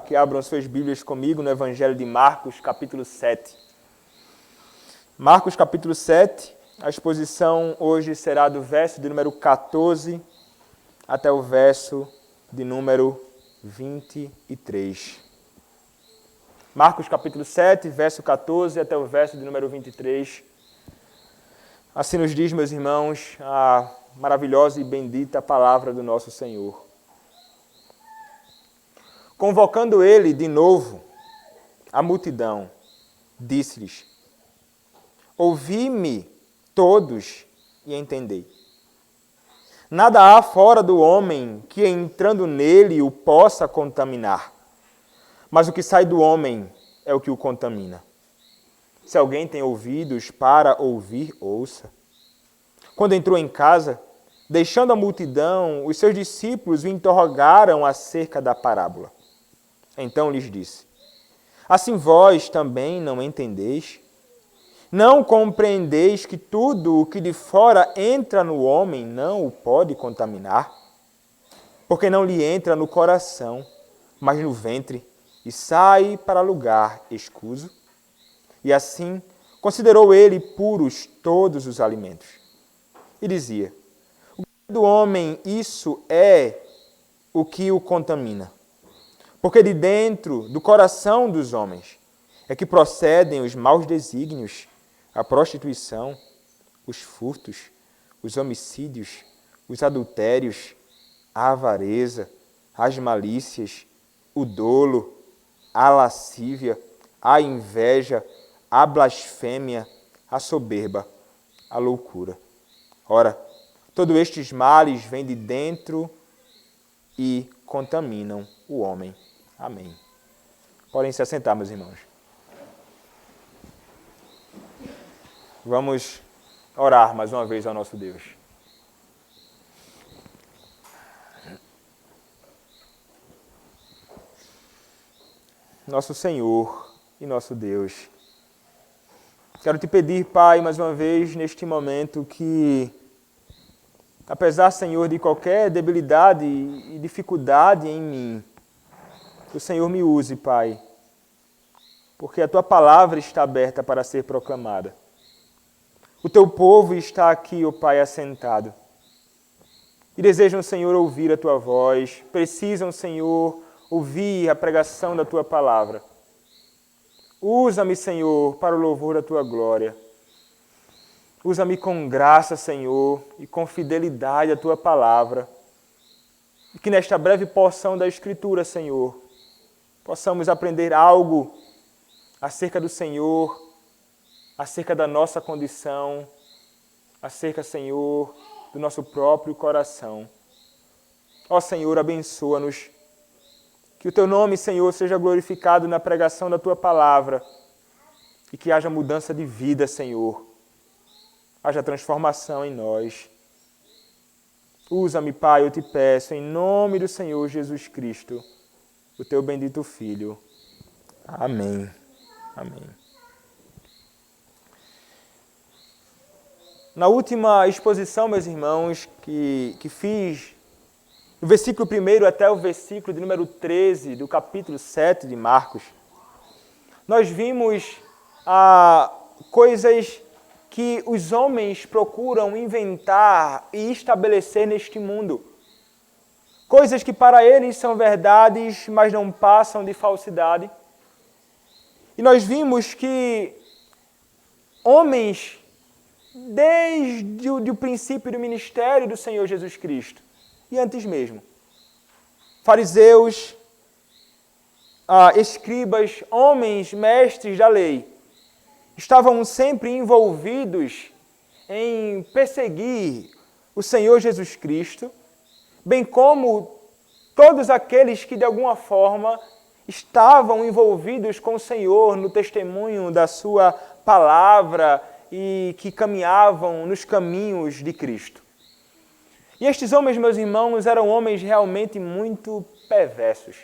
Que abram suas Bíblias comigo no Evangelho de Marcos, capítulo 7. Marcos, capítulo 7, a exposição hoje será do verso de número 14 até o verso de número 23. Marcos, capítulo 7, verso 14 até o verso de número 23. Assim nos diz, meus irmãos, a maravilhosa e bendita palavra do nosso Senhor. Convocando ele de novo a multidão, disse-lhes: ouvi-me todos e entendei. Nada há fora do homem que, entrando nele, o possa contaminar. Mas o que sai do homem é o que o contamina. Se alguém tem ouvidos para ouvir, ouça. Quando entrou em casa, deixando a multidão, os seus discípulos o interrogaram acerca da parábola. Então lhes disse: assim vós também não entendeis? Não compreendeis que tudo o que de fora entra no homem não o pode contaminar? Porque não lhe entra no coração, mas no ventre, e sai para lugar escuso? E assim considerou ele puros todos os alimentos. E dizia: o do homem isso é o que o contamina. Porque de dentro do coração dos homens é que procedem os maus desígnios, a prostituição, os furtos, os homicídios, os adultérios, a avareza, as malícias, o dolo, a lascívia, a inveja, a blasfêmia, a soberba, a loucura. Ora, todos estes males vêm de dentro e contaminam o homem. Amém. Podem se assentar, meus irmãos. Vamos orar mais uma vez ao nosso Deus. Nosso Senhor e nosso Deus, quero te pedir, Pai, mais uma vez, neste momento, que, apesar, Senhor, de qualquer debilidade e dificuldade em mim, que o Senhor me use, Pai, porque a Tua palavra está aberta para ser proclamada. O Teu povo está aqui, ó Pai, assentado. E desejam, Senhor, ouvir a Tua voz. Precisam, Senhor, ouvir a pregação da Tua palavra. Usa-me, Senhor, para o louvor da Tua glória. Usa-me com graça, Senhor, e com fidelidade à Tua palavra. E que nesta breve porção da Escritura, Senhor, possamos aprender algo acerca do Senhor, acerca da nossa condição, acerca, Senhor, do nosso próprio coração. Ó Senhor, abençoa-nos. Que o Teu nome, Senhor, seja glorificado na pregação da Tua palavra e que haja mudança de vida, Senhor. Haja transformação em nós. Usa-me, Pai, eu te peço, em nome do Senhor Jesus Cristo, o Teu bendito Filho. Amém. Amém. Na última exposição, meus irmãos, que fiz, do versículo 1 até o versículo de número 13 do capítulo 7 de Marcos, nós vimos coisas que os homens procuram inventar e estabelecer neste mundo. Coisas que para eles são verdades, mas não passam de falsidade. E nós vimos que homens, desde o princípio do ministério do Senhor Jesus Cristo, e antes mesmo, fariseus, escribas, homens, mestres da lei, estavam sempre envolvidos em perseguir o Senhor Jesus Cristo, bem como todos aqueles que de alguma forma estavam envolvidos com o Senhor no testemunho da sua palavra e que caminhavam nos caminhos de Cristo. E estes homens, meus irmãos, eram homens realmente muito perversos.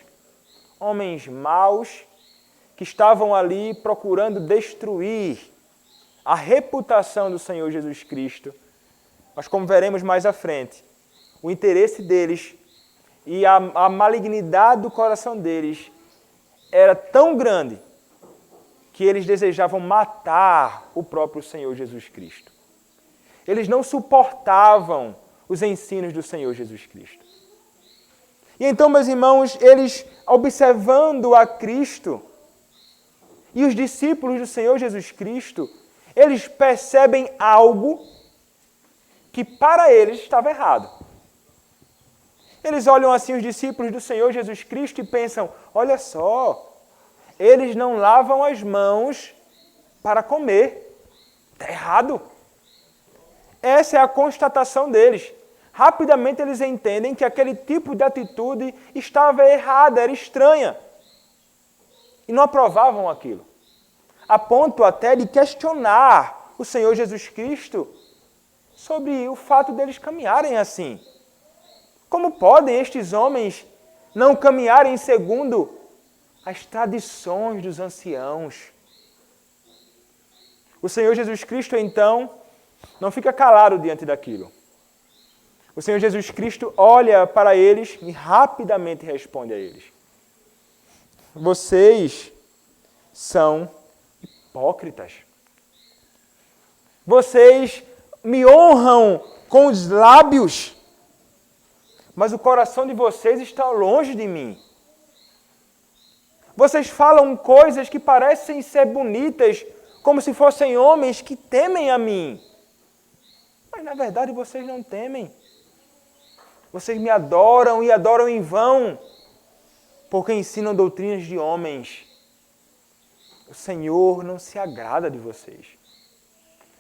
Homens maus que estavam ali procurando destruir a reputação do Senhor Jesus Cristo. Mas como veremos mais à frente, o interesse deles e a malignidade do coração deles era tão grande que eles desejavam matar o próprio Senhor Jesus Cristo. Eles não suportavam os ensinos do Senhor Jesus Cristo. E então, meus irmãos, eles, observando a Cristo e os discípulos do Senhor Jesus Cristo, eles percebem algo que para eles estava errado. Eles olham assim os discípulos do Senhor Jesus Cristo e pensam, olha só, eles não lavam as mãos para comer. Está errado. Essa é a constatação deles. Rapidamente eles entendem que aquele tipo de atitude estava errada, era estranha. E não aprovavam aquilo. A ponto até de questionar o Senhor Jesus Cristo sobre o fato deles caminharem assim. Como podem estes homens não caminharem segundo as tradições dos anciãos? O Senhor Jesus Cristo, então, não fica calado diante daquilo. O Senhor Jesus Cristo olha para eles e rapidamente responde a eles. Vocês são hipócritas. Vocês me honram com os lábios, mas o coração de vocês está longe de mim. Vocês falam coisas que parecem ser bonitas, como se fossem homens que temem a mim. Mas na verdade vocês não temem. Vocês me adoram e adoram em vão, porque ensinam doutrinas de homens. O Senhor não se agrada de vocês.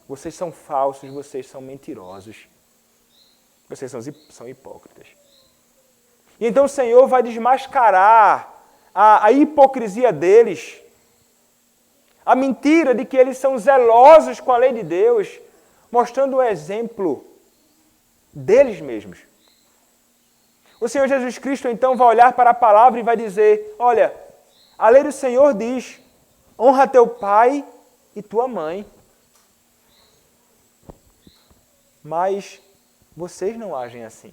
Vocês são falsos, vocês são mentirosos. Vocês são hipócritas. E então o Senhor vai desmascarar a hipocrisia deles, a mentira de que eles são zelosos com a lei de Deus, mostrando o exemplo deles mesmos. O Senhor Jesus Cristo então vai olhar para a palavra e vai dizer, olha, a lei do Senhor diz, honra teu pai e tua mãe. Mas vocês não agem assim.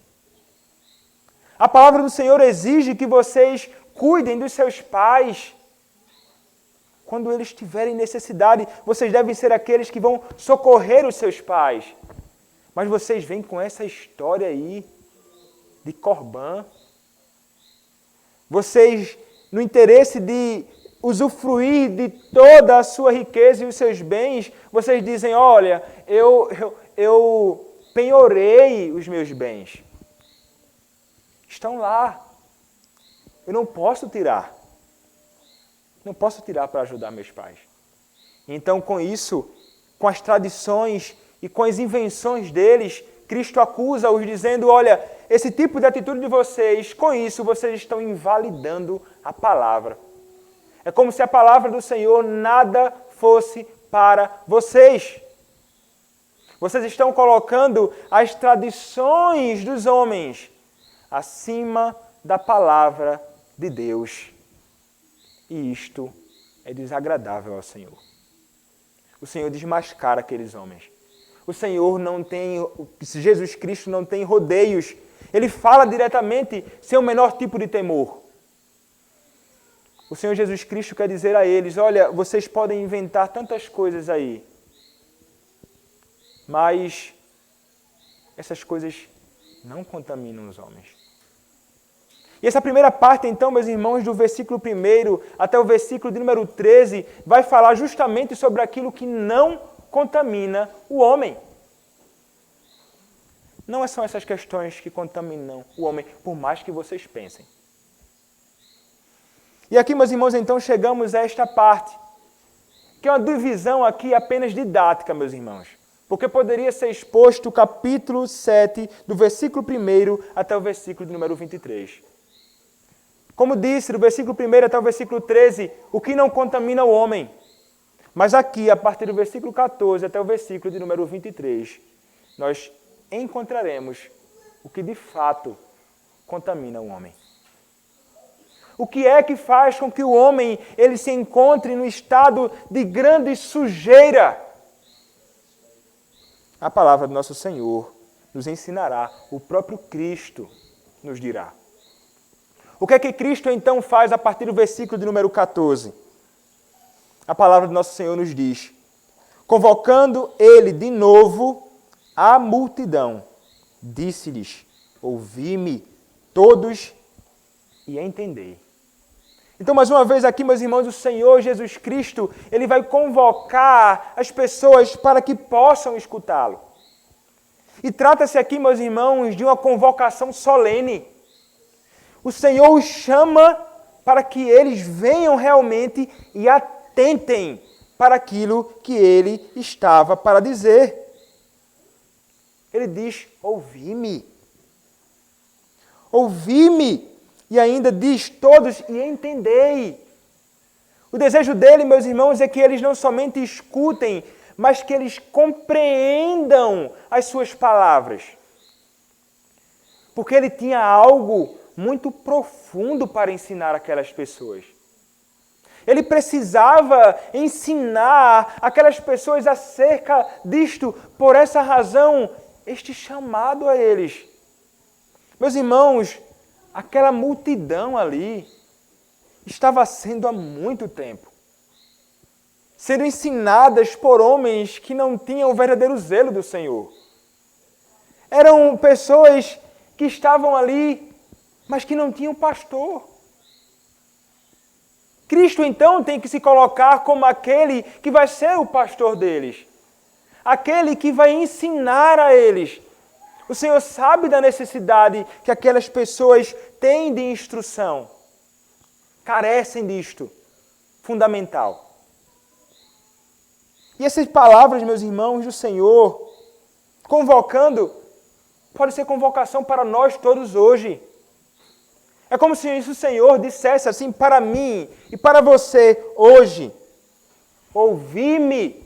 A palavra do Senhor exige que vocês cuidem dos seus pais. Quando eles tiverem necessidade, vocês devem ser aqueles que vão socorrer os seus pais. Mas vocês vêm com essa história aí de Corbã. Vocês, no interesse de usufruir de toda a sua riqueza e os seus bens, vocês dizem, olha, eu penhorei os meus bens. Estão lá. Eu não posso tirar. Não posso tirar para ajudar meus pais. Então, com isso, com as tradições e com as invenções deles, Cristo acusa-os dizendo, olha, esse tipo de atitude de vocês, com isso vocês estão invalidando a palavra. É como se a palavra do Senhor nada fosse para vocês. Vocês estão colocando as tradições dos homens acima da palavra de Deus. E isto é desagradável ao Senhor. O Senhor desmascara aqueles homens. O Senhor não tem, Jesus Cristo não tem rodeios. Ele fala diretamente sem o menor tipo de temor. O Senhor Jesus Cristo quer dizer a eles, olha, vocês podem inventar tantas coisas aí, mas essas coisas não contaminam os homens. E essa primeira parte, então, meus irmãos, do versículo 1 até o versículo de número 13, vai falar justamente sobre aquilo que não contamina o homem. Não são essas questões que contaminam o homem, por mais que vocês pensem. E aqui, meus irmãos, então, chegamos a esta parte, que é uma divisão aqui apenas didática, meus irmãos. Porque poderia ser exposto o capítulo 7, do versículo 1 até o versículo de número 23. Como disse, do versículo 1 até o versículo 13, o que não contamina o homem. Mas aqui, a partir do versículo 14 até o versículo de número 23, nós encontraremos o que de fato contamina o homem. O que é que faz com que o homem ele se encontre no estado de grande sujeira? A palavra do nosso Senhor nos ensinará, o próprio Cristo nos dirá. O que é que Cristo então faz a partir do versículo de número 14? A palavra do nosso Senhor nos diz: convocando ele de novo a multidão, disse-lhes: ouvi-me todos e entendei. Então, mais uma vez aqui, meus irmãos, o Senhor Jesus Cristo, Ele vai convocar as pessoas para que possam escutá-lo. E trata-se aqui, meus irmãos, de uma convocação solene. O Senhor os chama para que eles venham realmente e atentem para aquilo que Ele estava para dizer. Ele diz: ouvi-me. Ouvi-me. E ainda diz: todos e entendei. O desejo dele, meus irmãos, é que eles não somente escutem, mas que eles compreendam as suas palavras. Porque ele tinha algo muito profundo para ensinar aquelas pessoas. Ele precisava ensinar aquelas pessoas acerca disto, por essa razão, este chamado a eles. Meus irmãos, aquela multidão ali estava sendo há muito tempo sendo ensinadas por homens que não tinham o verdadeiro zelo do Senhor. Eram pessoas que estavam ali, mas que não tinham pastor. Cristo, então, tem que se colocar como aquele que vai ser o pastor deles. Aquele que vai ensinar a eles. O Senhor sabe da necessidade que aquelas pessoas têm de instrução. Carecem disto. Fundamental. E essas palavras, meus irmãos, do Senhor, convocando, pode ser convocação para nós todos hoje. É como se isso o Senhor dissesse assim para mim e para você hoje: ouvi-me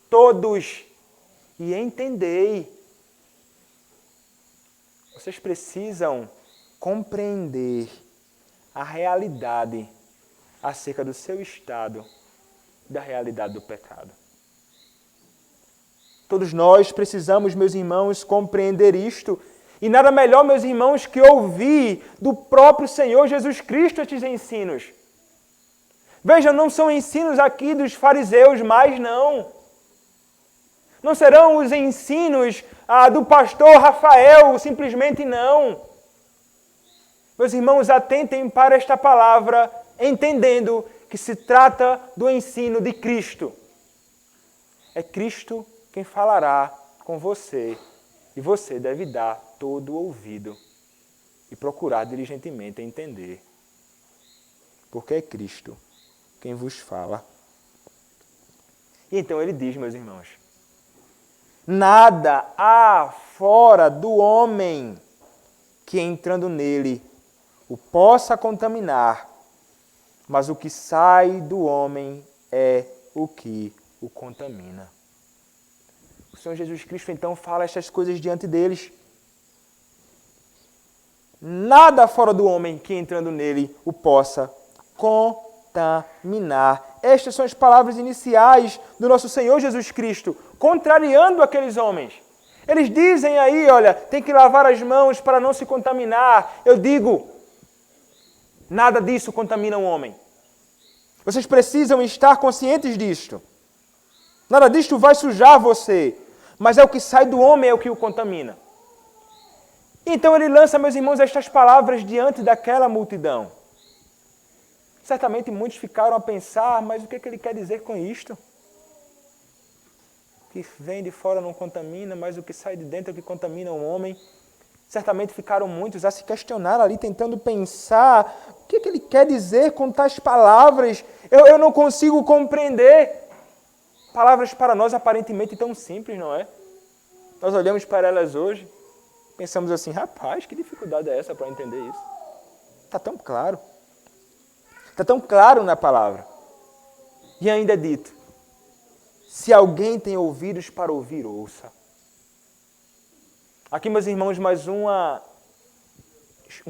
todos e entendei. Vocês precisam compreender a realidade acerca do seu estado, da realidade do pecado. Todos nós precisamos, meus irmãos, compreender isto. E nada melhor, meus irmãos, que ouvir do próprio Senhor Jesus Cristo estes ensinos. Vejam, não são ensinos aqui dos fariseus mais, não. Não serão os ensinos do pastor Rafael, simplesmente não. Meus irmãos, atentem para esta palavra, entendendo que se trata do ensino de Cristo. É Cristo quem falará com você, e você deve dar todo o ouvido e procurar diligentemente entender. Porque é Cristo quem vos fala. E então ele diz, meus irmãos: nada há fora do homem que, entrando nele, o possa contaminar, mas o que sai do homem é o que o contamina. O Senhor Jesus Cristo então fala estas coisas diante deles. Nada fora do homem que, entrando nele, o possa contaminar. Estas são as palavras iniciais do nosso Senhor Jesus Cristo, contrariando aqueles homens. Eles dizem aí, olha, tem que lavar as mãos para não se contaminar. Eu digo, nada disso contamina o homem. Vocês precisam estar conscientes disto. Nada disto vai sujar você, mas é o que sai do homem é o que o contamina. Então ele lança, meus irmãos, estas palavras diante daquela multidão. Certamente muitos ficaram a pensar, mas o que ele quer dizer com isto? O que vem de fora não contamina, mas o que sai de dentro é o que contamina o homem. Certamente ficaram muitos a se questionar ali, tentando pensar o que ele quer dizer com tais palavras. Eu não consigo compreender. Palavras para nós aparentemente tão simples, não é? Nós olhamos para elas hoje, pensamos assim: rapaz, que dificuldade é essa para entender isso? Está tão claro. Está tão claro na palavra. E ainda é dito: se alguém tem ouvidos para ouvir, ouça. Aqui, meus irmãos, mais um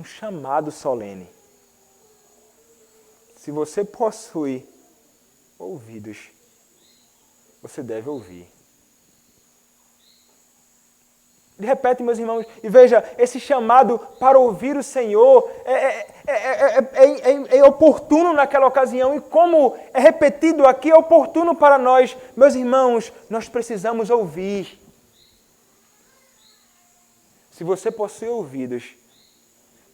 chamado solene. Se você possui ouvidos, você deve ouvir. Repete, meus irmãos, e veja, esse chamado para ouvir o Senhor é oportuno naquela ocasião, e como é repetido aqui, é oportuno para nós. Meus irmãos, nós precisamos ouvir. Se você possui ouvidos,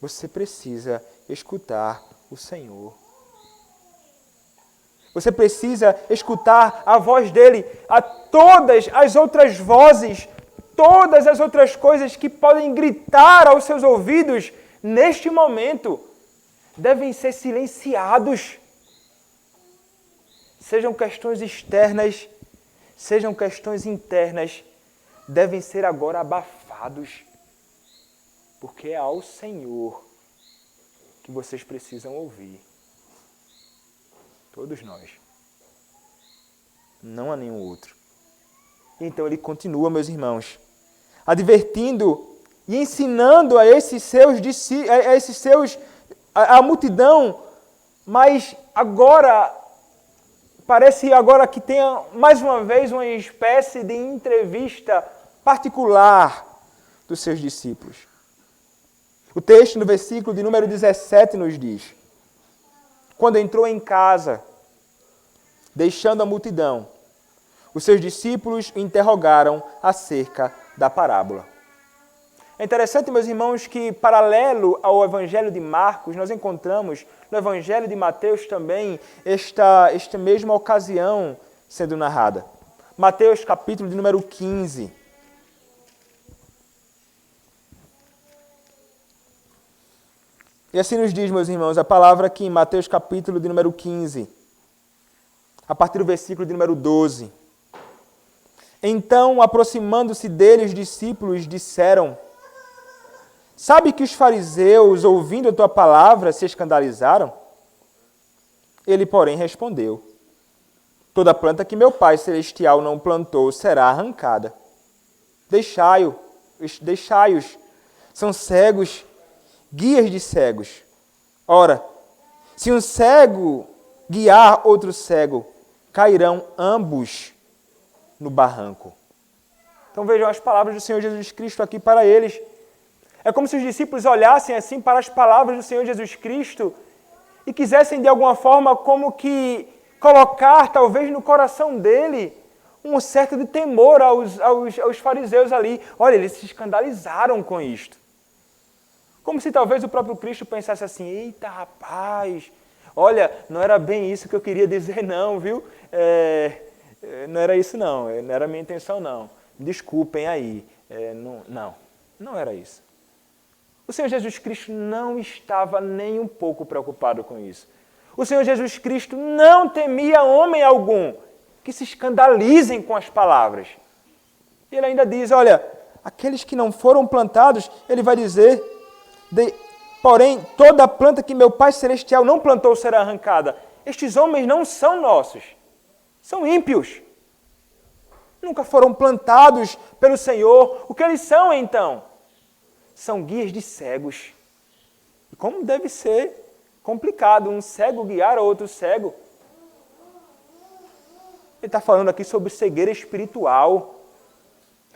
você precisa escutar o Senhor. Você precisa escutar a voz dele, a todas as outras vozes, todas as outras coisas que podem gritar aos seus ouvidos neste momento devem ser silenciados. Sejam questões externas, sejam questões internas, devem ser agora abafados, porque é ao Senhor que vocês precisam ouvir. Todos nós. Não há nenhum outro. Então ele continua, meus irmãos, advertindo e ensinando a esses seus discípulos, a multidão, mas agora, parece agora que tenha mais uma vez uma espécie de entrevista particular dos seus discípulos. O texto no versículo de número 17 nos diz: quando entrou em casa, deixando a multidão, os seus discípulos o interrogaram acerca da parábola. É interessante, meus irmãos, que paralelo ao Evangelho de Marcos, nós encontramos no Evangelho de Mateus também esta mesma ocasião sendo narrada. Mateus capítulo de número 15. E assim nos diz, meus irmãos, a palavra aqui em Mateus capítulo de número 15, a partir do versículo de número 12. Então, aproximando-se dele, os discípulos disseram: sabe que os fariseus, ouvindo a tua palavra, se escandalizaram? Ele, porém, respondeu: toda planta que meu Pai Celestial não plantou será arrancada. Deixai-os, são cegos, guias de cegos. Ora, se um cego guiar outro cego, cairão ambos no barranco. Então vejam as palavras do Senhor Jesus Cristo aqui para eles. É como se os discípulos olhassem assim para as palavras do Senhor Jesus Cristo e quisessem de alguma forma como que colocar talvez no coração dele um certo de temor aos fariseus ali. Olha, eles se escandalizaram com isto. Como se talvez o próprio Cristo pensasse assim: eita rapaz, olha, não era bem isso que eu queria dizer não, viu? Não era isso não era a minha intenção não. Desculpem aí, não era isso. O Senhor Jesus Cristo não estava nem um pouco preocupado com isso. O Senhor Jesus Cristo não temia homem algum que se escandalizem com as palavras. E ele ainda diz, olha, aqueles que não foram plantados, ele vai dizer, porém, toda planta que meu Pai Celestial não plantou será arrancada. Estes homens não são nossos, são ímpios. Nunca foram plantados pelo Senhor. O que eles são, então? São guias de cegos. E como deve ser complicado um cego guiar a outro cego. Ele está falando aqui sobre cegueira espiritual.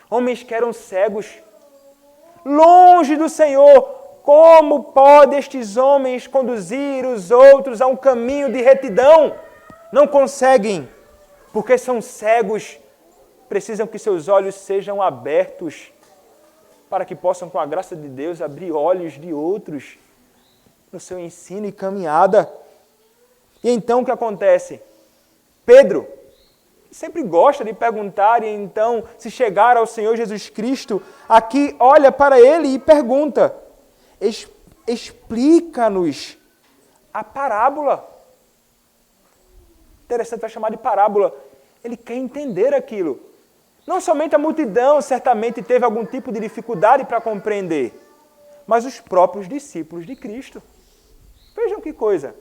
Homens que eram cegos, longe do Senhor. Como podem estes homens conduzir os outros a um caminho de retidão? Não conseguem, porque são cegos. Precisam que seus olhos sejam abertos para que possam, com a graça de Deus, abrir olhos de outros no seu ensino e caminhada. E então o que acontece? Pedro sempre gosta de perguntar, e então, se chegar ao Senhor Jesus Cristo, aqui olha para ele e pergunta, explica-nos a parábola. Interessante, vai chamar de parábola. Ele quer entender aquilo. Não somente a multidão certamente teve algum tipo de dificuldade para compreender, mas os próprios discípulos de Cristo. Vejam que coisa.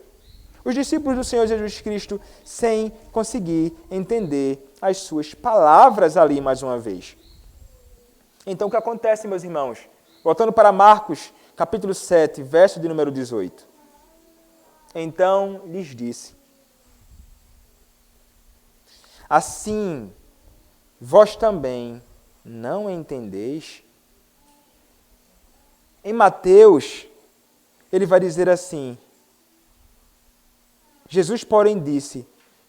Os discípulos do Senhor Jesus Cristo sem conseguir entender as suas palavras ali mais uma vez. Então o que acontece, meus irmãos? Voltando para Marcos, capítulo 7, verso de número 18. Então lhes disse: assim, vós também não entendeis? Em Mateus, ele vai dizer assim: Jesus, porém, disse: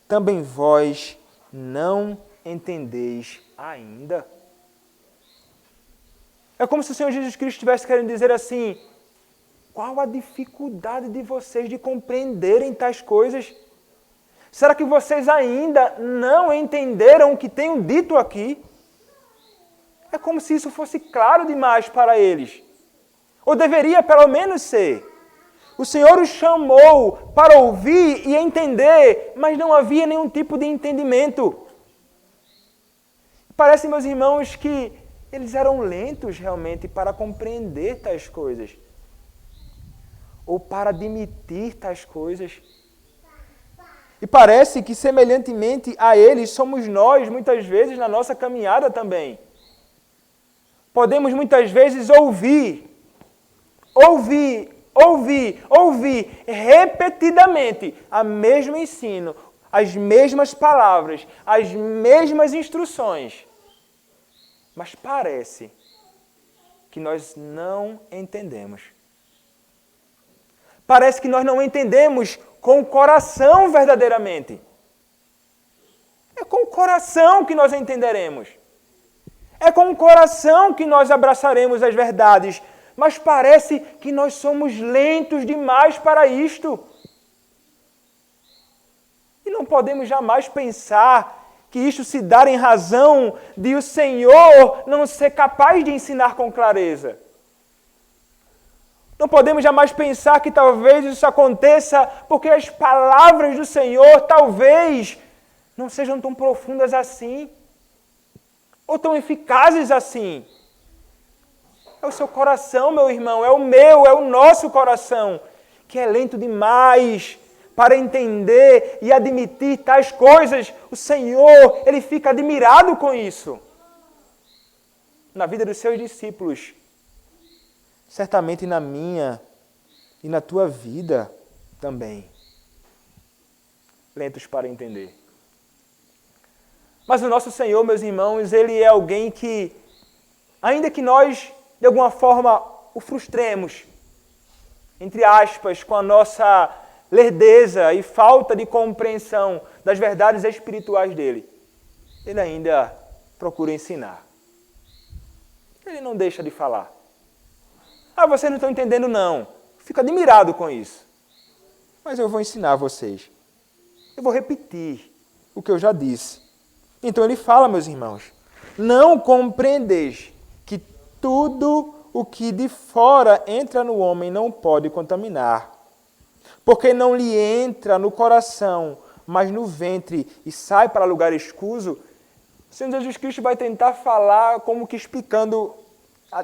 também vós não entendeis ainda. É como se o Senhor Jesus Cristo estivesse querendo dizer assim: qual a dificuldade de vocês de compreenderem tais coisas? Será que vocês ainda não entenderam o que tenho dito aqui? É como se isso fosse claro demais para eles. Ou deveria pelo menos ser. O Senhor os chamou para ouvir e entender, mas não havia nenhum tipo de entendimento. Parece, meus irmãos, que eles eram lentos realmente para compreender tais coisas. Ou para admitir tais coisas. E parece que, semelhantemente a eles, somos nós, muitas vezes, na nossa caminhada também. Podemos, muitas vezes, ouvir repetidamente o mesmo ensino, as mesmas palavras, as mesmas instruções. Mas parece que nós não entendemos. Parece que nós não entendemos com o coração verdadeiramente. É com o coração que nós entenderemos. É com o coração que nós abraçaremos as verdades. Mas parece que nós somos lentos demais para isto. E não podemos jamais pensar que isto se dá em razão de o Senhor não ser capaz de ensinar com clareza. Não podemos jamais pensar que talvez isso aconteça porque as palavras do Senhor talvez não sejam tão profundas assim, ou tão eficazes assim. É o seu coração, meu irmão, é o meu, é o nosso coração, que é lento demais para entender e admitir tais coisas. O Senhor, Ele fica admirado com isso. Na vida dos seus discípulos, certamente na minha e na tua vida também. Lentos para entender. Mas o nosso Senhor, meus irmãos, Ele é alguém que, ainda que nós, de alguma forma, o frustremos, entre aspas, com a nossa lerdeza e falta de compreensão das verdades espirituais dele, Ele ainda procura ensinar. Ele não deixa de falar. Ah, vocês não estão entendendo, não. Fico admirado com isso. Mas eu vou ensinar vocês. Eu vou repetir o que eu já disse. Então ele fala, meus irmãos, não compreendeis que tudo o que de fora entra no homem não pode contaminar, porque não lhe entra no coração, mas no ventre e sai para lugar escuso. O Senhor Jesus Cristo vai tentar falar como que explicando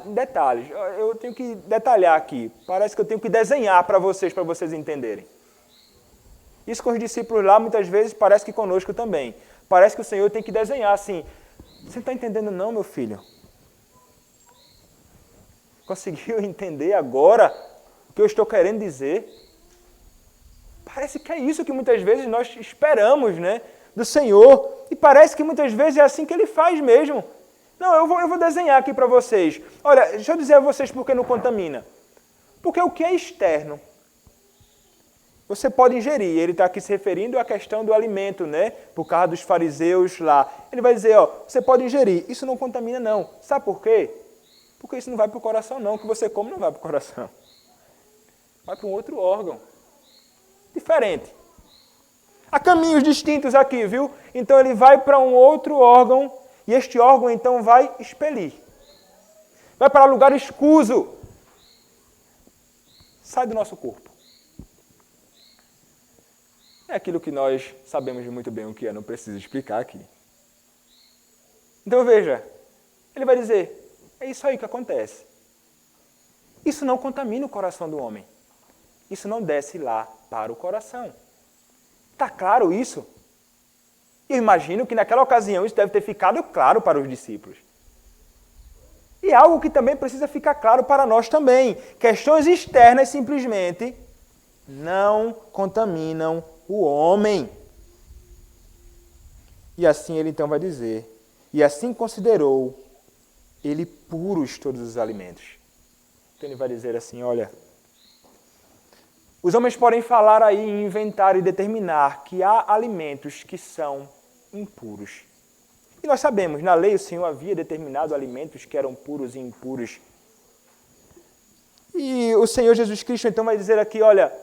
em detalhes. Eu tenho que detalhar aqui. Parece que eu tenho que desenhar para vocês entenderem. Isso com os discípulos lá, muitas vezes, parece que conosco também. Parece que o Senhor tem que desenhar assim. Você não está entendendo não, meu filho? Conseguiu entender agora o que eu estou querendo dizer? Parece que é isso que muitas vezes nós esperamos, né, do Senhor. E parece que muitas vezes é assim que Ele faz mesmo. Não, eu vou desenhar aqui para vocês. Olha, deixa eu dizer a vocês por que não contamina. Porque o que é externo, você pode ingerir. Ele está aqui se referindo à questão do alimento, né? Por causa dos fariseus lá. Ele vai dizer, ó, você pode ingerir. Isso não contamina, não. Sabe por quê? Porque isso não vai para o coração, não. O que você come não vai para o coração. Vai para um outro órgão. Diferente. Há caminhos distintos aqui, viu? Então ele vai para um outro órgão e este órgão então vai expelir. Vai para lugar escuso. Sai do nosso corpo. É aquilo que nós sabemos muito bem o que é, não preciso explicar aqui. Então veja, ele vai dizer, é isso aí que acontece. Isso não contamina o coração do homem. Isso não desce lá para o coração. Está claro isso? Eu imagino que naquela ocasião isso deve ter ficado claro para os discípulos. E algo que também precisa ficar claro para nós também. Questões externas simplesmente não contaminam o homem. E assim ele então vai dizer, e assim considerou ele puros todos os alimentos. Então ele vai dizer assim, olha, os homens podem falar aí, inventar e determinar que há alimentos que são impuros. E nós sabemos, na lei o Senhor havia determinado alimentos que eram puros e impuros. E o Senhor Jesus Cristo então vai dizer aqui, olha,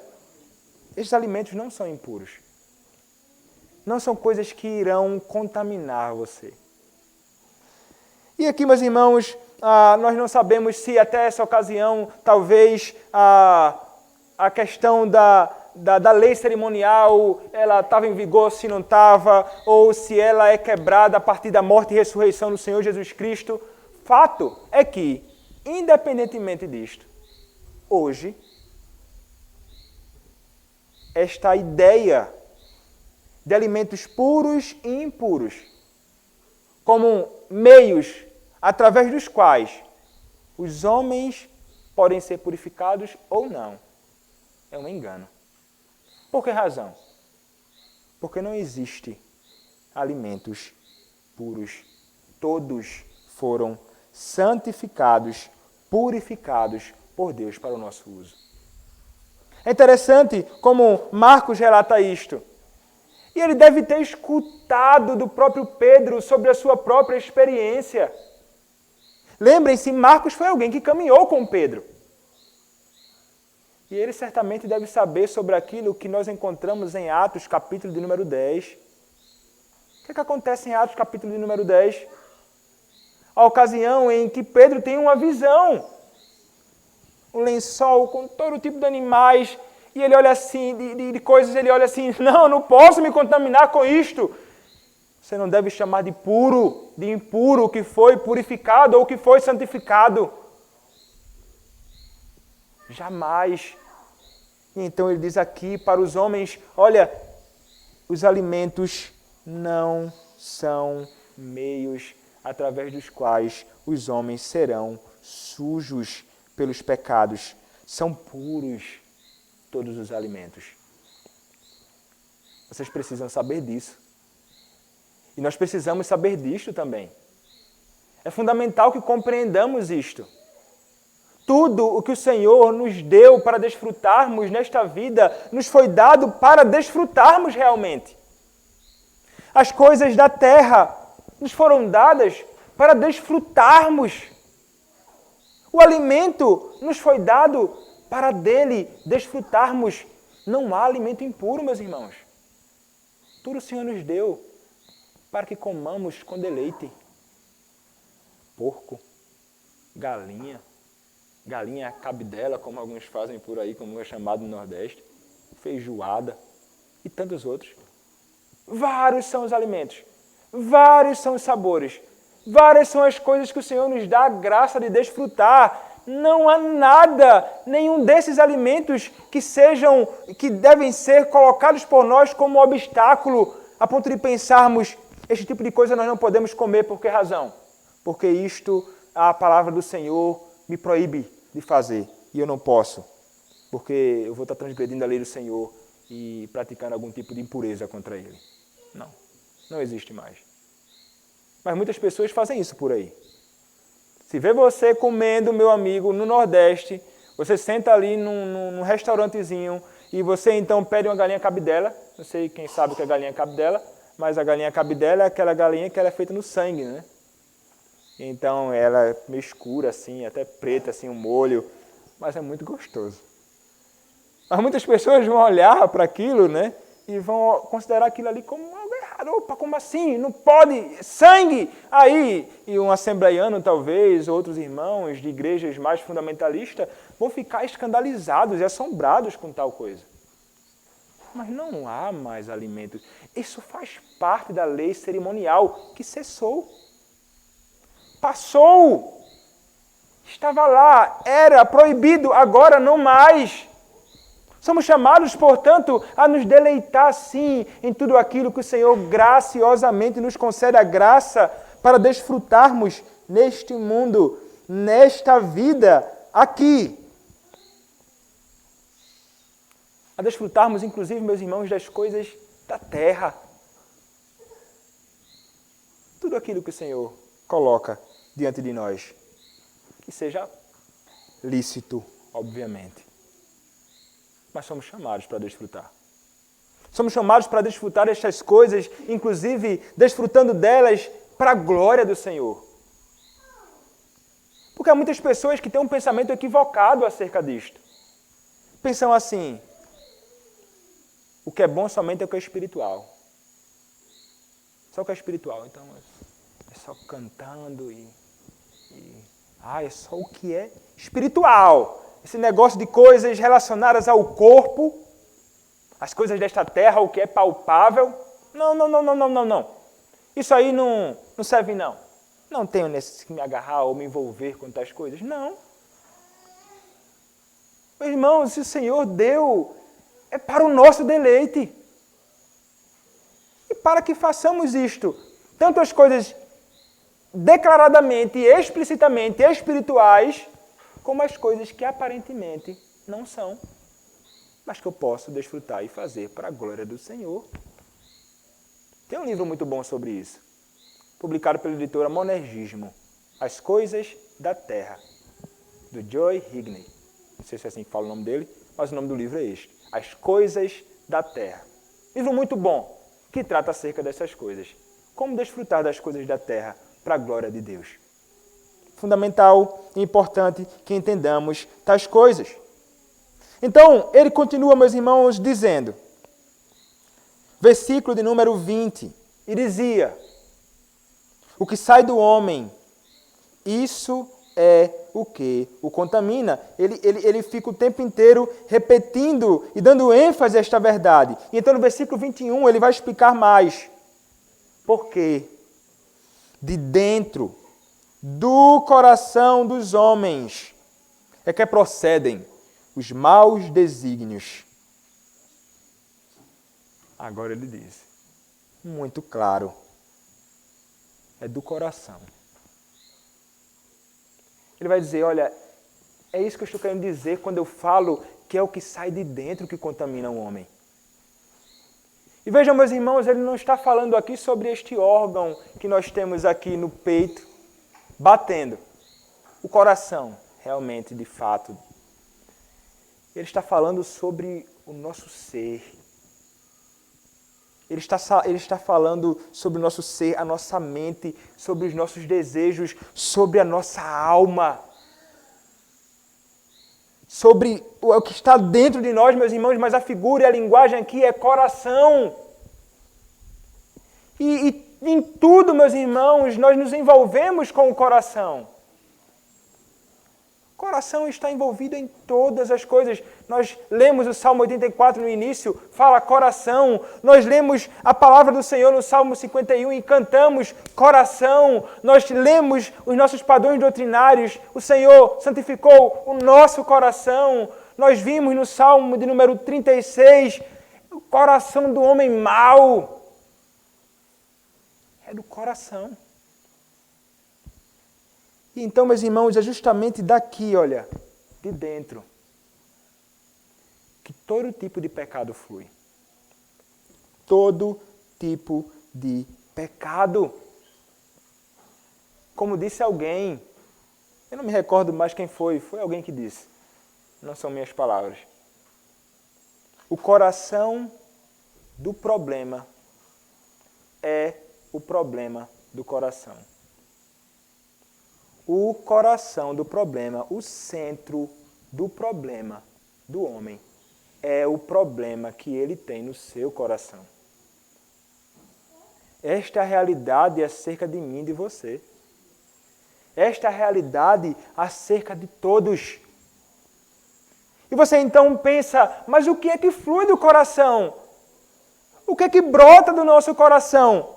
esses alimentos não são impuros. Não são coisas que irão contaminar você. E aqui, meus irmãos, nós não sabemos se até essa ocasião, talvez, a questão da lei cerimonial, ela estava em vigor, se não estava, ou se ela é quebrada a partir da morte e ressurreição do Senhor Jesus Cristo. Fato é que, independentemente disto, hoje, esta ideia de alimentos puros e impuros, como meios através dos quais os homens podem ser purificados ou não, é um engano. Por que razão? Porque não existe alimentos puros. Todos foram santificados, purificados por Deus para o nosso uso. É interessante como Marcos relata isto. E ele deve ter escutado do próprio Pedro sobre a sua própria experiência. Lembrem-se, Marcos foi alguém que caminhou com Pedro. E ele certamente deve saber sobre aquilo que nós encontramos em Atos, capítulo de número 10. O que acontece em Atos, capítulo de número 10? A ocasião em que Pedro tem uma visão. Um lençol com todo tipo de animais. E ele olha assim, de coisas, ele olha assim, não posso me contaminar com isto. Você não deve chamar de puro, de impuro, que foi purificado ou que foi santificado. Jamais. E então ele diz aqui para os homens, olha, os alimentos não são meios através dos quais os homens serão sujos pelos pecados. São puros todos os alimentos. Vocês precisam saber disso. E nós precisamos saber disto também. É fundamental que compreendamos isto. Tudo o que o Senhor nos deu para desfrutarmos nesta vida, nos foi dado para desfrutarmos realmente. As coisas da terra nos foram dadas para desfrutarmos. O alimento nos foi dado para dele desfrutarmos. Não há alimento impuro, meus irmãos. Tudo o Senhor nos deu para que comamos com deleite. Porco, galinha cabidela, como alguns fazem por aí, como é chamado no Nordeste, feijoada e tantos outros. Vários são os alimentos, vários são os sabores, várias são as coisas que o Senhor nos dá a graça de desfrutar. Não há nada, nenhum desses alimentos que devem ser colocados por nós como obstáculo, a ponto de pensarmos, este tipo de coisa nós não podemos comer. Por que razão? Porque isto, a palavra do Senhor me proíbe de fazer, e eu não posso, porque eu vou estar transgredindo a lei do Senhor e praticando algum tipo de impureza contra Ele. Não existe mais. Mas muitas pessoas fazem isso por aí. Se vê você comendo, meu amigo, no Nordeste, você senta ali num restaurantezinho e você então pede uma galinha cabidela. Não sei quem sabe o que é galinha cabidela, mas a galinha cabidela é aquela galinha que ela é feita no sangue, né? Então ela é meio escura assim, até preta assim, o molho, mas é muito gostoso. Mas muitas pessoas vão olhar para aquilo, né? E vão considerar aquilo ali como algo errado. Opa, como assim? Não pode? Sangue! Aí, e um assembleiano talvez, outros irmãos de igrejas mais fundamentalistas, vão ficar escandalizados e assombrados com tal coisa. Mas não há mais alimento. Isso faz parte da lei cerimonial que cessou. Passou. Estava lá, era proibido, agora não mais. Somos chamados, portanto, a nos deleitar, sim, em tudo aquilo que o Senhor graciosamente nos concede a graça para desfrutarmos neste mundo, nesta vida, aqui. A desfrutarmos, inclusive, meus irmãos, das coisas da terra. Tudo aquilo que o Senhor coloca diante de nós. Que seja lícito, obviamente. Mas somos chamados para desfrutar. Somos chamados para desfrutar estas coisas, inclusive desfrutando delas para a glória do Senhor. Porque há muitas pessoas que têm um pensamento equivocado acerca disto. Pensam assim, o que é bom somente é o que é espiritual. Só o que é espiritual, então é só cantando é só o que é espiritual. Esse negócio de coisas relacionadas ao corpo, as coisas desta terra, o que é palpável. Não. Isso aí não serve, não. Não tenho necessidade de me agarrar ou me envolver com tais coisas. Não. Meus irmãos, se o Senhor deu, é para o nosso deleite. E para que façamos isto, tanto as coisas declaradamente e explicitamente espirituais, como as coisas que aparentemente não são, mas que eu posso desfrutar e fazer para a glória do Senhor. Tem um livro muito bom sobre isso, publicado pela editora Monergismo, As Coisas da Terra, do Joy Higney. Não sei se é assim que fala o nome dele, mas o nome do livro é este, As Coisas da Terra. Livro muito bom, que trata acerca dessas coisas. Como desfrutar das coisas da terra para a glória de Deus. Fundamental e importante que entendamos tais coisas. Então, ele continua, meus irmãos, dizendo, versículo de número 20, e dizia, o que sai do homem, isso é o que o contamina. Ele fica o tempo inteiro repetindo e dando ênfase a esta verdade. E então, no versículo 21, ele vai explicar mais. Por quê? De dentro do coração dos homens é que procedem os maus desígnios. Agora ele diz, muito claro, é do coração. Ele vai dizer, olha, é isso que eu estou querendo dizer quando eu falo que é o que sai de dentro que contamina o homem. E vejam, meus irmãos, ele não está falando aqui sobre este órgão que nós temos aqui no peito, batendo. O coração, realmente, de fato. Ele está falando sobre o nosso ser. Ele está falando sobre o nosso ser, a nossa mente, sobre os nossos desejos, sobre a nossa alma. Sobre o que está dentro de nós, meus irmãos, mas a figura e a linguagem aqui é coração. E em tudo, meus irmãos, nós nos envolvemos com o coração. O coração está envolvido em todas as coisas. Nós lemos o Salmo 84 no início, fala coração. Nós lemos a palavra do Senhor no Salmo 51 e cantamos coração. Nós lemos os nossos padrões doutrinários. O Senhor santificou o nosso coração. Nós vimos no Salmo de número 36, o coração do homem mau. É do coração. E então, meus irmãos, é justamente daqui, olha, de dentro, que todo tipo de pecado flui. Todo tipo de pecado. Como disse alguém, eu não me recordo mais quem foi alguém que disse, não são minhas palavras. O coração do problema é o problema do coração. O coração do problema, o centro do problema do homem, é o problema que ele tem no seu coração. Esta é a realidade acerca de mim e de você. Esta é a realidade acerca de todos. E você então pensa, mas o que é que flui do coração? O que é que brota do nosso coração?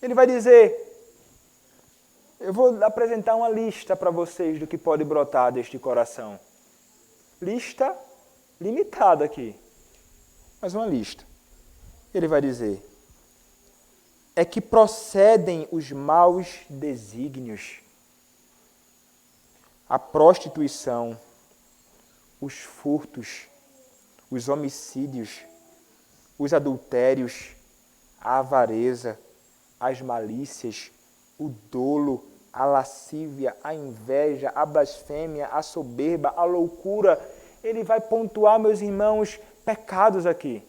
Ele vai dizer, eu vou apresentar uma lista para vocês do que pode brotar deste coração. Lista limitada aqui, mas uma lista. Ele vai dizer, é que procedem os maus desígnios, a prostituição, os furtos, os homicídios, os adultérios, a avareza, as malícias, o dolo, a lascívia, a inveja, a blasfêmia, a soberba, a loucura. Ele vai pontuar, meus irmãos, pecados aqui.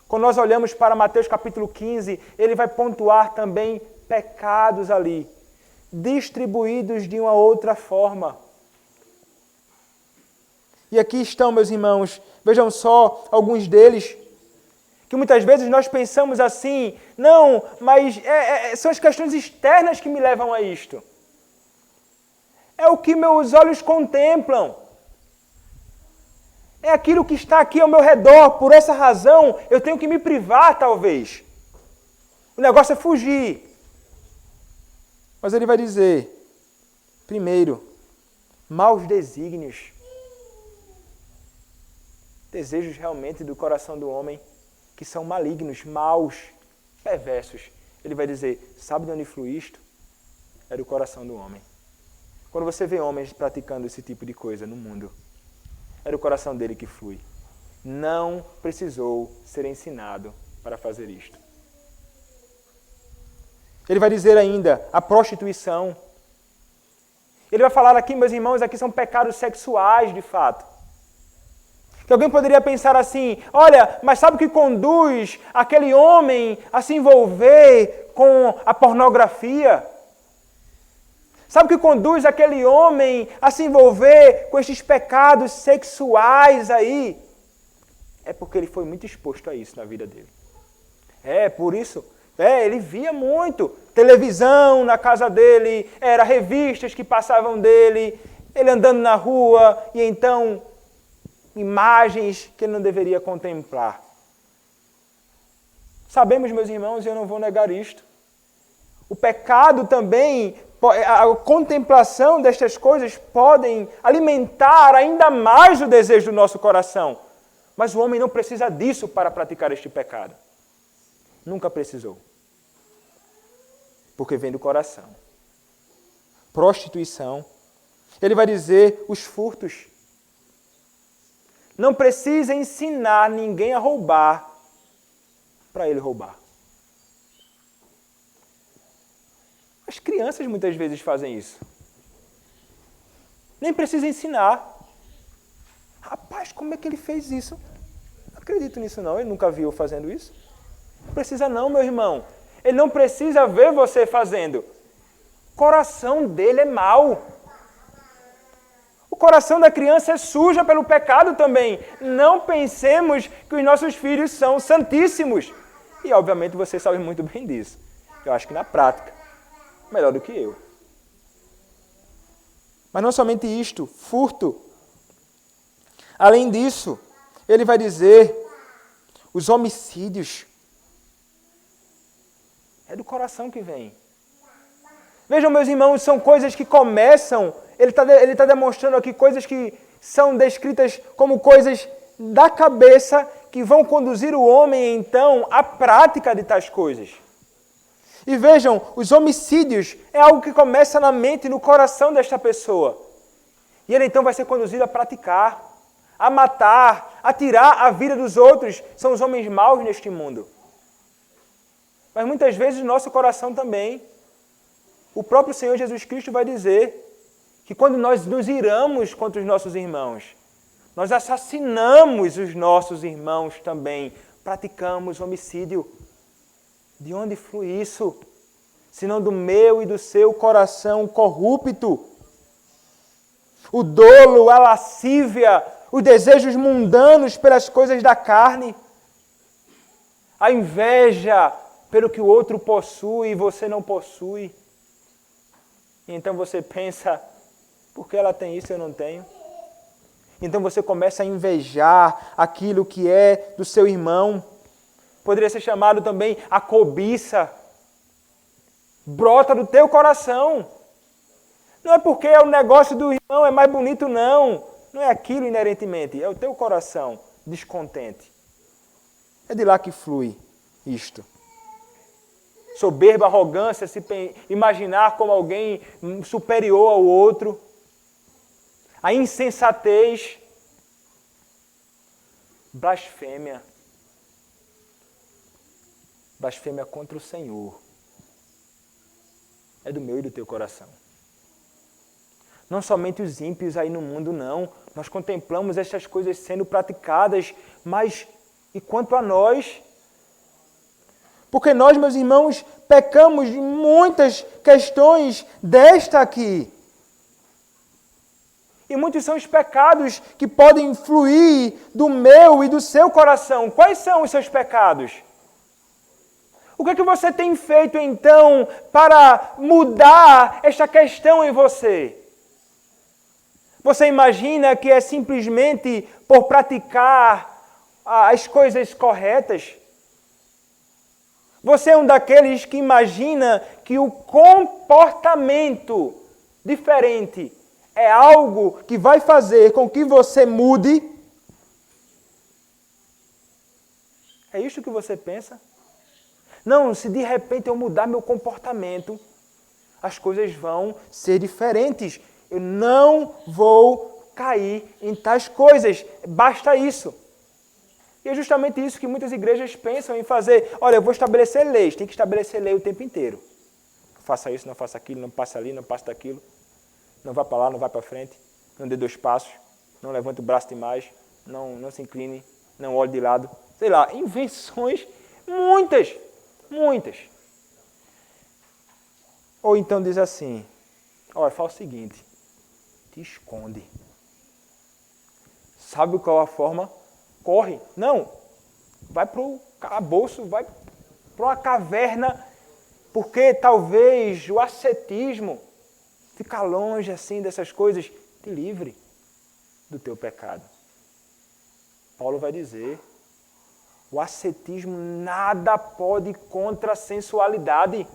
Quando nós olhamos para Mateus capítulo 15, ele vai pontuar também pecados ali, distribuídos de uma outra forma. E aqui estão, meus irmãos, vejam só alguns deles, que muitas vezes nós pensamos assim, não, mas são as questões externas que me levam a isto. É o que meus olhos contemplam. É aquilo que está aqui ao meu redor. Por essa razão, eu tenho que me privar, talvez. O negócio é fugir. Mas ele vai dizer, primeiro, maus desígnios. Desejos realmente do coração do homem que são malignos, maus, perversos. Ele vai dizer, sabe de onde flui isto? É do coração do homem. Quando você vê homens praticando esse tipo de coisa no mundo, é do coração dele que flui. Não precisou ser ensinado para fazer isto. Ele vai dizer ainda, a prostituição. Ele vai falar aqui, meus irmãos, aqui são pecados sexuais, de fato. Que alguém poderia pensar assim, olha, mas sabe o que conduz aquele homem a se envolver com a pornografia? Sabe o que conduz aquele homem a se envolver com estes pecados sexuais aí? É porque ele foi muito exposto a isso na vida dele. Por isso, ele via muito televisão na casa dele, era revistas que passavam dele, ele andando na rua e então imagens que ele não deveria contemplar. Sabemos, meus irmãos, e eu não vou negar isto, o pecado também, a contemplação destas coisas podem alimentar ainda mais o desejo do nosso coração. Mas o homem não precisa disso para praticar este pecado. Nunca precisou. Porque vem do coração. Prostituição. Ele vai dizer os furtos. Não precisa ensinar ninguém a roubar para ele roubar. As crianças muitas vezes fazem isso. Nem precisa ensinar. Rapaz, como é que ele fez isso? Não acredito nisso não, ele nunca viu fazendo isso. Não precisa não, meu irmão. Ele não precisa ver você fazendo. O coração dele é mau. O coração da criança é suja pelo pecado também. Não pensemos que os nossos filhos são santíssimos. E obviamente você sabe muito bem disso. Eu acho que na prática, melhor do que eu. Mas não somente isto, furto. Além disso, ele vai dizer os homicídios. É do coração que vem. Vejam, meus irmãos, são coisas que começam, ele está demonstrando aqui coisas que são descritas como coisas da cabeça que vão conduzir o homem, então, à prática de tais coisas. E vejam, os homicídios é algo que começa na mente e no coração desta pessoa. E ele então vai ser conduzido a praticar, a matar, a tirar a vida dos outros. São os homens maus neste mundo. Mas muitas vezes o nosso coração também. O próprio Senhor Jesus Cristo vai dizer que quando nós nos iramos contra os nossos irmãos, nós assassinamos os nossos irmãos também, praticamos homicídio. De onde flui isso? Senão do meu e do seu coração corrupto. O dolo, a lascívia, os desejos mundanos pelas coisas da carne. A inveja pelo que o outro possui e você não possui. E então você pensa, por que ela tem isso e eu não tenho? Então você começa a invejar aquilo que é do seu irmão. Poderia ser chamado também a cobiça. Brota do teu coração. Não é porque o negócio do irmão é mais bonito, não. Não é aquilo inerentemente, é o teu coração descontente. É de lá que flui isto. Soberba, arrogância, imaginar como alguém superior ao outro. A insensatez. Blasfêmia. Blasfêmia contra o Senhor. é do meu e do teu coração. Não somente os ímpios aí no mundo, não. Nós contemplamos estas coisas sendo praticadas, mas e quanto a nós? Porque nós, meus irmãos, pecamos em muitas questões desta aqui. E muitos são os pecados que podem fluir do meu e do seu coração. Quais são os seus pecados? O que é que você tem feito, então, para mudar esta questão em você? Você imagina que é simplesmente por praticar as coisas corretas? Você é um daqueles que imagina que o comportamento diferente é algo que vai fazer com que você mude? É isso que você pensa? Não, se de repente eu mudar meu comportamento, as coisas vão ser diferentes. Eu não vou cair em tais coisas. Basta isso. E é justamente isso que muitas igrejas pensam em fazer. Olha, eu vou estabelecer leis. Tem que estabelecer lei o tempo inteiro. Faça isso, não faça aquilo, não passe ali, não passe daquilo. Não vá para lá, não vá para frente. Não dê 2 passos. Não levante o braço demais. Não se incline. Não olhe de lado. Sei lá, invenções muitas. Muitas. Ou então diz assim, olha, faz o seguinte, te esconde. Sabe qual a forma? Corre. Não, vai para o calabouço, vai para uma caverna, porque talvez o ascetismo, ficar longe assim dessas coisas, te livre do teu pecado. Paulo vai dizer, o ascetismo nada pode contra a sensualidade.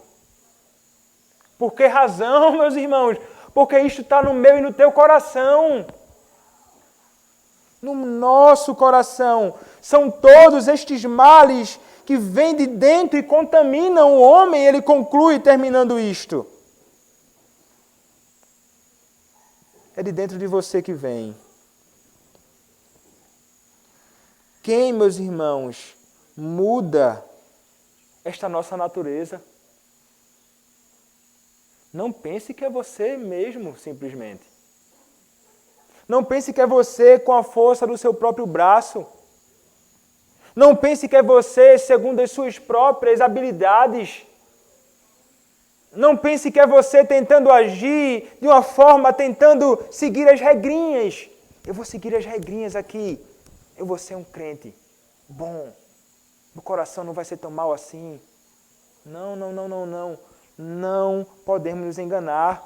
Por que razão, meus irmãos? Porque isto está no meu e no teu coração. No nosso coração. São todos estes males que vêm de dentro e contaminam o homem. Ele conclui terminando isto. É de dentro de você que vem. Quem, meus irmãos, muda esta nossa natureza? Não pense que é você mesmo, simplesmente. Não pense que é você com a força do seu próprio braço. Não pense que é você segundo as suas próprias habilidades. Não pense que é você tentando agir de uma forma, tentando seguir as regrinhas. Eu vou seguir as regrinhas aqui. Eu vou ser um crente bom. Meu coração não vai ser tão mal assim. Não. Não podemos nos enganar.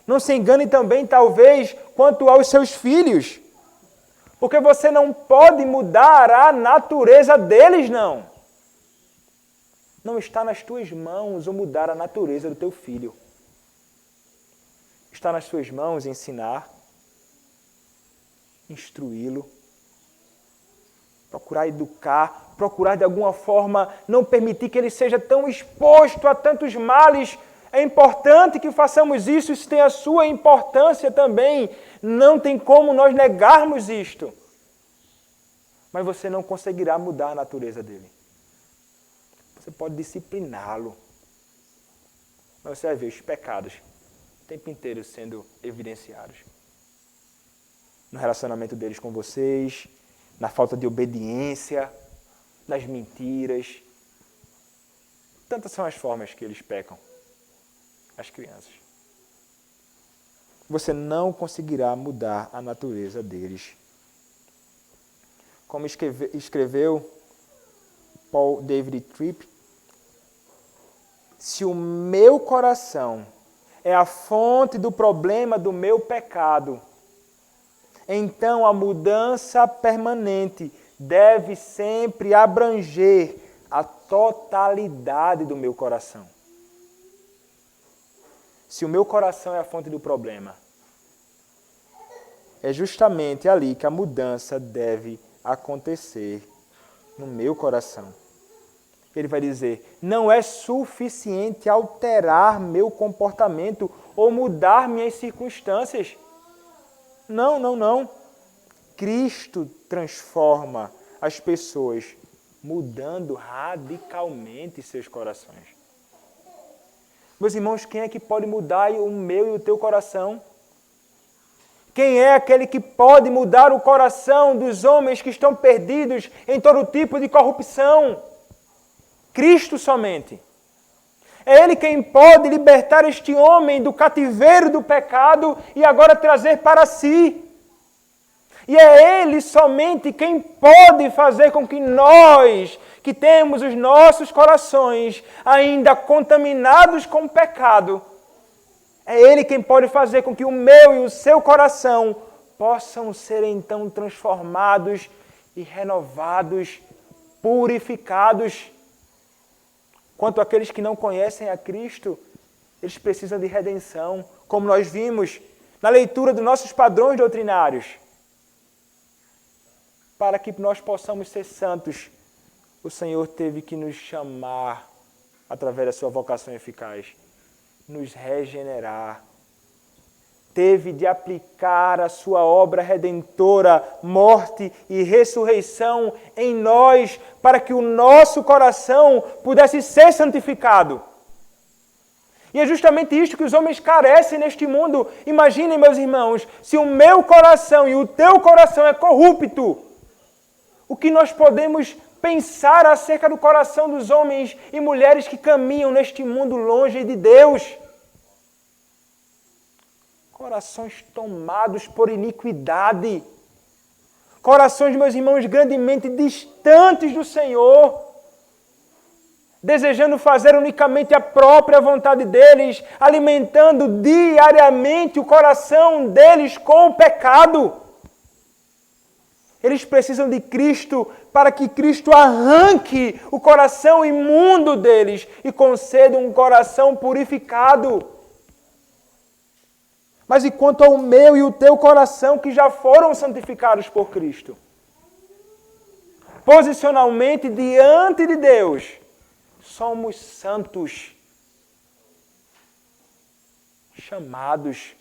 Não se engane também, talvez, quanto aos seus filhos. Porque você não pode mudar a natureza deles, não. Não está nas tuas mãos o mudar a natureza do teu filho. Está nas tuas mãos ensinar, instruí-lo, procurar educar, procurar de alguma forma não permitir que ele seja tão exposto a tantos males. É importante que façamos isso, isso tem a sua importância também. Não tem como nós negarmos isto. Mas você não conseguirá mudar a natureza dele. Você pode discipliná-lo. Mas você vai ver os pecados o tempo inteiro sendo evidenciados. No relacionamento deles com vocês, na falta de obediência, nas mentiras. Tantas são as formas que eles pecam, as crianças. Você não conseguirá mudar a natureza deles. Como escreveu Paul David Tripp, se o meu coração é a fonte do problema do meu pecado, então a mudança permanente deve sempre abranger a totalidade do meu coração. Se o meu coração é a fonte do problema, é justamente ali que a mudança deve acontecer no meu coração. Ele vai dizer, não é suficiente alterar meu comportamento ou mudar minhas circunstâncias. Não. Cristo transforma as pessoas, mudando radicalmente seus corações. Meus irmãos, quem é que pode mudar o meu e o teu coração? Quem é aquele que pode mudar o coração dos homens que estão perdidos em todo tipo de corrupção? Cristo somente. É Ele quem pode libertar este homem do cativeiro do pecado e agora trazer para si. E é Ele somente quem pode fazer com que nós, que temos os nossos corações ainda contaminados com o pecado, é Ele quem pode fazer com que o meu e o seu coração possam ser então transformados e renovados, purificados. Quanto àqueles que não conhecem a Cristo, eles precisam de redenção, como nós vimos na leitura dos nossos padrões doutrinários. Para que nós possamos ser santos, o Senhor teve que nos chamar, através da sua vocação eficaz, nos regenerar. Teve de aplicar a sua obra redentora, morte e ressurreição em nós, para que o nosso coração pudesse ser santificado. E é justamente isto que os homens carecem neste mundo. Imaginem, meus irmãos, se o meu coração e o teu coração é corrupto, o que nós podemos pensar acerca do coração dos homens e mulheres que caminham neste mundo longe de Deus? Corações tomados por iniquidade. Corações, meus irmãos, grandemente distantes do Senhor, desejando fazer unicamente a própria vontade deles, alimentando diariamente o coração deles com o pecado. Eles precisam de Cristo para que Cristo arranque o coração imundo deles e conceda um coração purificado. Mas e quanto ao meu e o teu coração que já foram santificados por Cristo? Posicionalmente diante de Deus, somos santos, chamados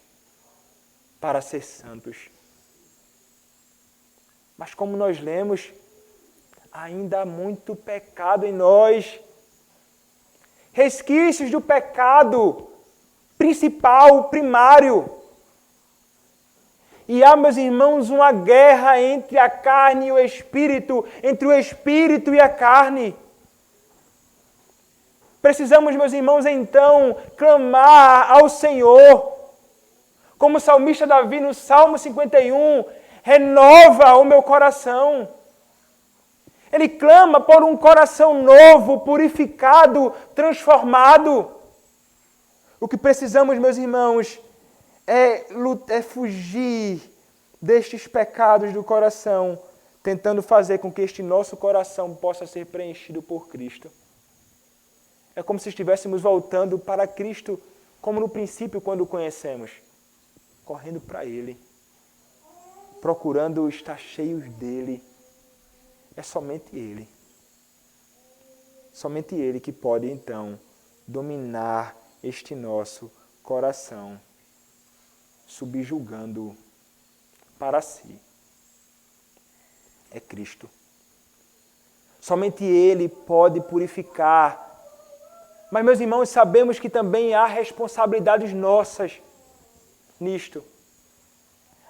para ser santos. Mas como nós lemos, ainda há muito pecado em nós. Resquícios do pecado principal, primário. E há, meus irmãos, uma guerra entre a carne e o espírito, entre o espírito e a carne. Precisamos, meus irmãos, então, clamar ao Senhor. Como o salmista Davi no Salmo 51, renova o meu coração. Ele clama por um coração novo, purificado, transformado. O que precisamos, meus irmãos, é fugir destes pecados do coração, tentando fazer com que este nosso coração possa ser preenchido por Cristo. É como se estivéssemos voltando para Cristo, como no princípio, quando o conhecemos, correndo para Ele, procurando estar cheios dEle. É somente Ele. Somente Ele que pode, então, dominar este nosso coração, subjugando-o para si. É Cristo. Somente Ele pode purificar. Mas, meus irmãos, sabemos que também há responsabilidades nossas nisto.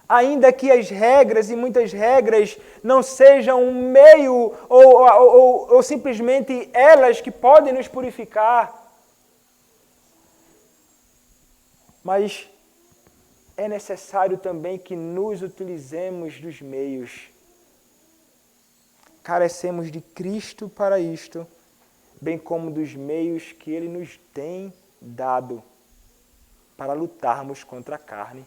Ainda que as regras, e muitas regras, não sejam um meio ou simplesmente elas que podem nos purificar. Mas é necessário também que nos utilizemos dos meios. Carecemos de Cristo para isto, bem como dos meios que Ele nos tem dado para lutarmos contra a carne.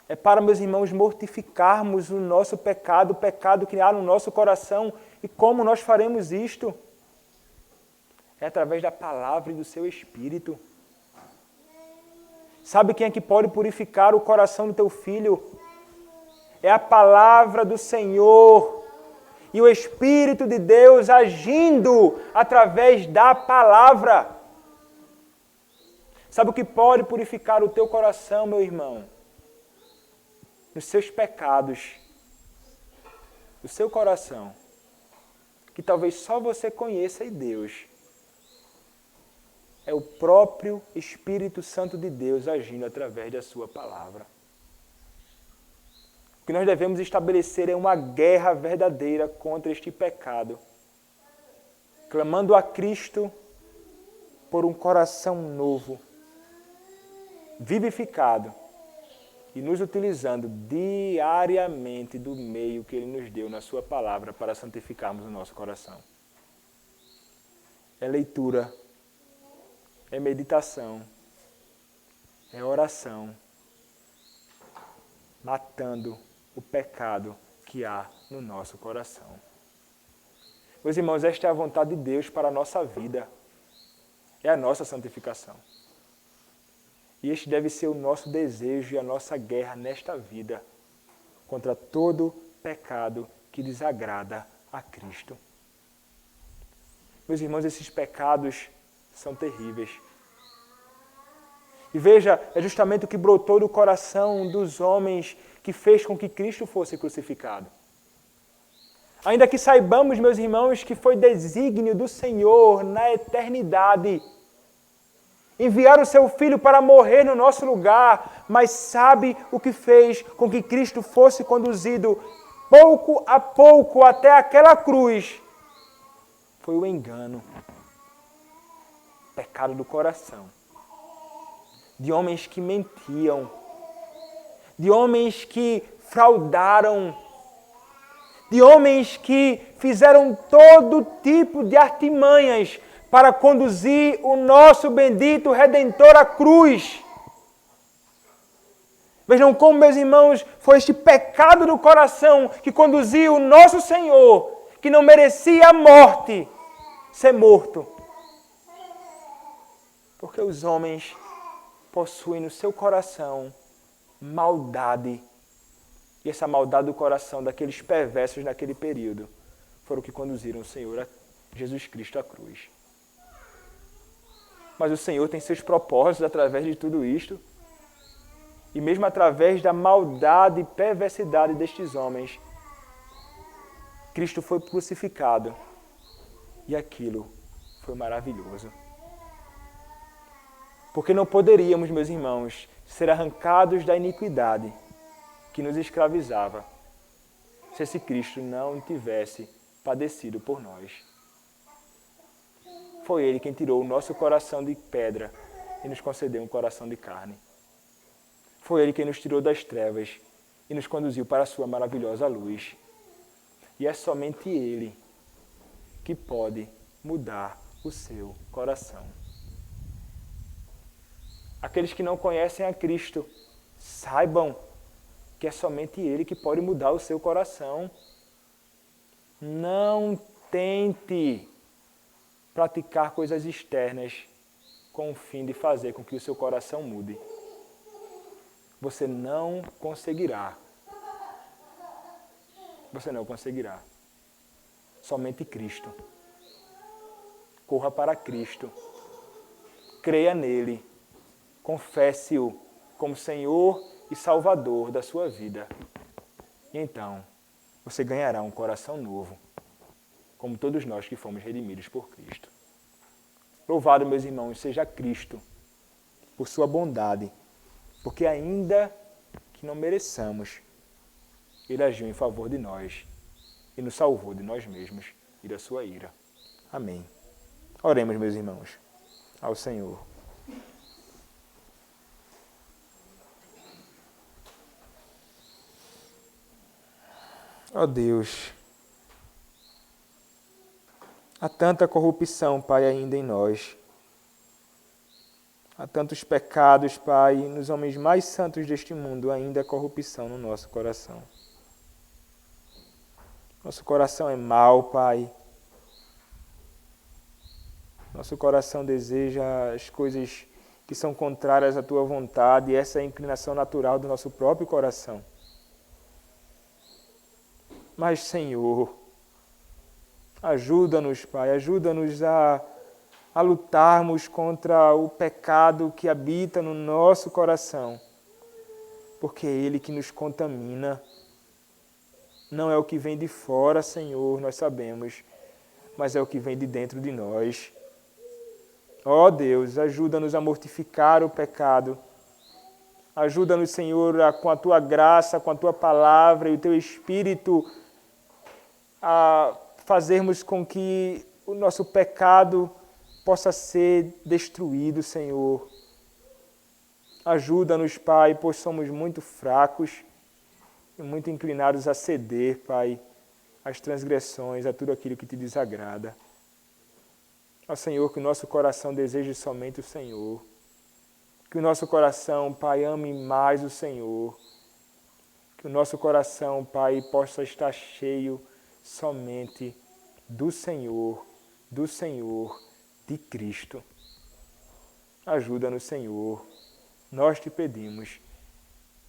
É para, meus irmãos, mortificarmos o nosso pecado, o pecado que há no nosso coração. E como nós faremos isto? É através da palavra e do seu Espírito. Sabe quem é que pode purificar o coração do teu filho? É a palavra do Senhor. E o Espírito de Deus agindo através da palavra. Sabe o que pode purificar o teu coração, meu irmão? Os seus pecados, o seu coração, que talvez só você conheça e Deus. é o próprio Espírito Santo de Deus agindo através da sua palavra. O que nós devemos estabelecer é uma guerra verdadeira contra este pecado, clamando a Cristo por um coração novo, vivificado, e nos utilizando diariamente do meio que Ele nos deu na sua palavra para santificarmos o nosso coração. É leitura, é meditação, é oração, matando o pecado que há no nosso coração. Meus irmãos, esta é a vontade de Deus para a nossa vida, é a nossa santificação. E este deve ser o nosso desejo e a nossa guerra nesta vida contra todo pecado que desagrada a Cristo. Meus irmãos, esses pecados são terríveis. E veja, é justamente o que brotou do coração dos homens que fez com que Cristo fosse crucificado. Ainda que saibamos, meus irmãos, que foi desígnio do Senhor na eternidade enviar o seu Filho para morrer no nosso lugar, mas sabe o que fez com que Cristo fosse conduzido pouco a pouco até aquela cruz? Foi o engano, o pecado do coração, de homens que mentiam, de homens que fraudaram, de homens que fizeram todo tipo de artimanhas para conduzir o nosso bendito Redentor à cruz. Vejam como, meus irmãos, foi este pecado do coração que conduziu o nosso Senhor, que não merecia a morte, ser morto. Porque os homens possuem no seu coração maldade. E essa maldade do coração daqueles perversos naquele período foram que conduziram o Senhor, Jesus Cristo, à cruz. Mas o Senhor tem seus propósitos através de tudo isto. E mesmo através da maldade e perversidade destes homens, Cristo foi crucificado. E aquilo foi maravilhoso. Porque não poderíamos, meus irmãos, ser arrancados da iniquidade que nos escravizava, se esse Cristo não tivesse padecido por nós. Foi Ele quem tirou o nosso coração de pedra e nos concedeu um coração de carne. Foi Ele quem nos tirou das trevas e nos conduziu para a sua maravilhosa luz. E é somente Ele que pode mudar o seu coração. Aqueles que não conhecem a Cristo, saibam que é somente Ele que pode mudar o seu coração. Não tente praticar coisas externas com o fim de fazer com que o seu coração mude. Você não conseguirá. Você não conseguirá. Somente Cristo. Corra para Cristo. Creia nele. Confesse-o como Senhor e Salvador da sua vida. E então, você ganhará um coração novo, como todos nós que fomos redimidos por Cristo. Louvado, meus irmãos, seja Cristo, por sua bondade, porque ainda que não mereçamos, Ele agiu em favor de nós e nos salvou de nós mesmos e da sua ira. Amém. Oremos, meus irmãos, ao Senhor. Ó Deus, há tanta corrupção, Pai, ainda em nós. Há tantos pecados, Pai, nos homens mais santos deste mundo, ainda há corrupção no nosso coração. Nosso coração é mau, Pai. Nosso coração deseja as coisas que são contrárias à Tua vontade, e essa é a inclinação natural do nosso próprio coração. Mas, Senhor, ajuda-nos, Pai, ajuda-nos a lutarmos contra o pecado que habita no nosso coração, porque é Ele que nos contamina. Não é o que vem de fora, Senhor, nós sabemos, mas é o que vem de dentro de nós. Ó Deus, ajuda-nos a mortificar o pecado. Ajuda-nos, Senhor, com a Tua graça, com a Tua palavra e o Teu Espírito, a fazermos com que o nosso pecado possa ser destruído, Senhor. Ajuda-nos, Pai, pois somos muito fracos e muito inclinados a ceder, Pai, às transgressões, a tudo aquilo que Te desagrada. Ó Senhor, que o nosso coração deseje somente o Senhor. Que o nosso coração, Pai, ame mais o Senhor. Que o nosso coração, Pai, possa estar cheio somente do Senhor, de Cristo. Ajuda-nos, Senhor. Nós te pedimos,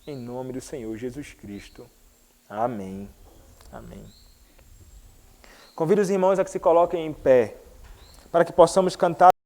em nome do Senhor Jesus Cristo. Amém. Amém. Convido os irmãos a que se coloquem em pé, para que possamos cantar